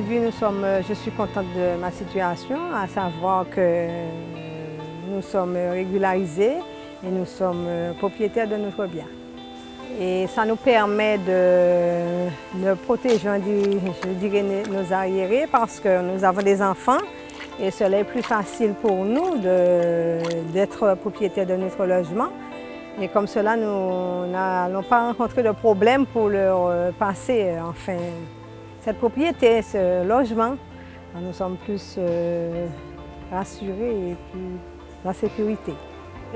Aujourd'hui, je suis contente de ma situation, à savoir que nous sommes régularisés et nous sommes propriétaires de notre bien. Et ça nous permet de protéger, je dirais, nos arriérés parce que nous avons des enfants et cela est plus facile pour nous d'être propriétaires de notre logement. Et comme cela, nous n'allons pas rencontrer de problème pour leur passer enfin cette propriété, ce logement. Nous sommes plus rassurés et plus en sécurité.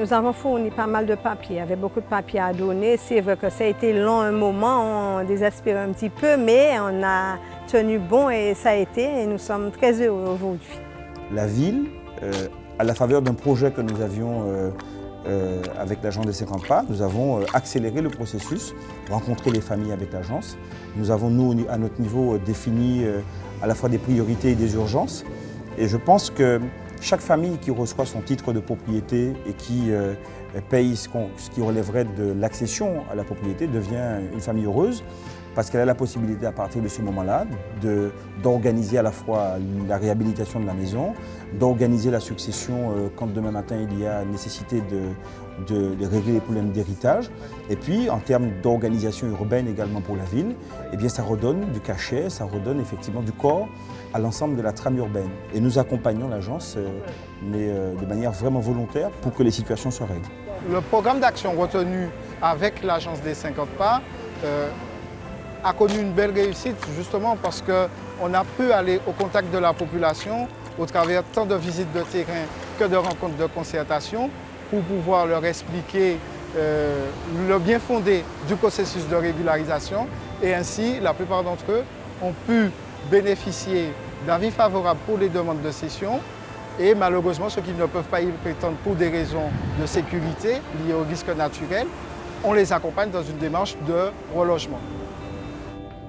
Nous avons fourni pas mal de papiers, il y avait beaucoup de papiers à donner. C'est vrai que ça a été long un moment, on désespérait un petit peu, mais on a tenu bon et ça a été et nous sommes très heureux aujourd'hui. La ville, à la faveur d'un projet que nous avions avec l'agence des 50 pas, nous avons accéléré le processus, rencontré les familles avec l'agence. Nous avons, nous, à notre niveau, défini à la fois des priorités et des urgences. Et je pense que chaque famille qui reçoit son titre de propriété et qui paye ce qui relèverait de l'accession à la propriété devient une famille heureuse parce qu'elle a la possibilité à partir de ce moment-là d'organiser à la fois la réhabilitation de la maison, d'organiser la succession quand demain matin il y a nécessité de régler les problèmes d'héritage. Et puis en termes d'organisation urbaine également pour la ville, eh bien, ça redonne du cachet, ça redonne effectivement du corps à l'ensemble de la trame urbaine. Et nous accompagnons l'agence, mais de manière vraiment volontaire pour que les situations se règlent. Le programme d'action retenu avec l'agence des 50 pas a connu une belle réussite justement parce qu'on a pu aller au contact de la population au travers tant de visites de terrain que de rencontres de concertation pour pouvoir leur expliquer le bien fondé du processus de régularisation et ainsi la plupart d'entre eux ont pu bénéficier d'avis favorables pour les demandes de cession et malheureusement ceux qui ne peuvent pas y prétendre pour des raisons de sécurité liées aux risques naturels, on les accompagne dans une démarche de relogement.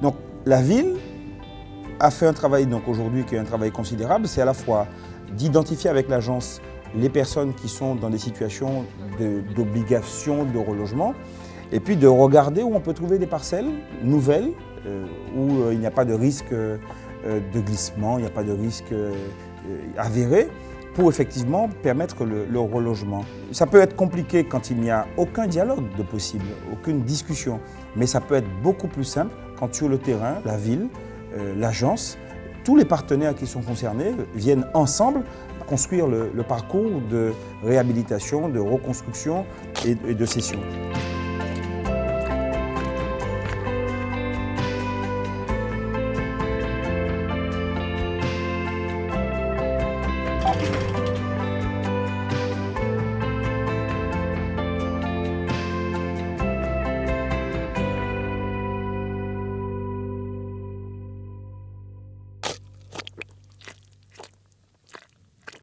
Donc la ville a fait un travail aujourd'hui qui est un travail considérable, c'est à la fois d'identifier avec l'agence les personnes qui sont dans des situations d'obligation de relogement et puis de regarder où on peut trouver des parcelles nouvelles où il n'y a pas de risque de glissement, il n'y a pas de risque avéré pour effectivement permettre le relogement. Ça peut être compliqué quand il n'y a aucun dialogue de possible, aucune discussion, mais ça peut être beaucoup plus simple quand sur le terrain, la ville, l'agence, tous les partenaires qui sont concernés viennent ensemble construire le parcours de réhabilitation, de reconstruction et de cession.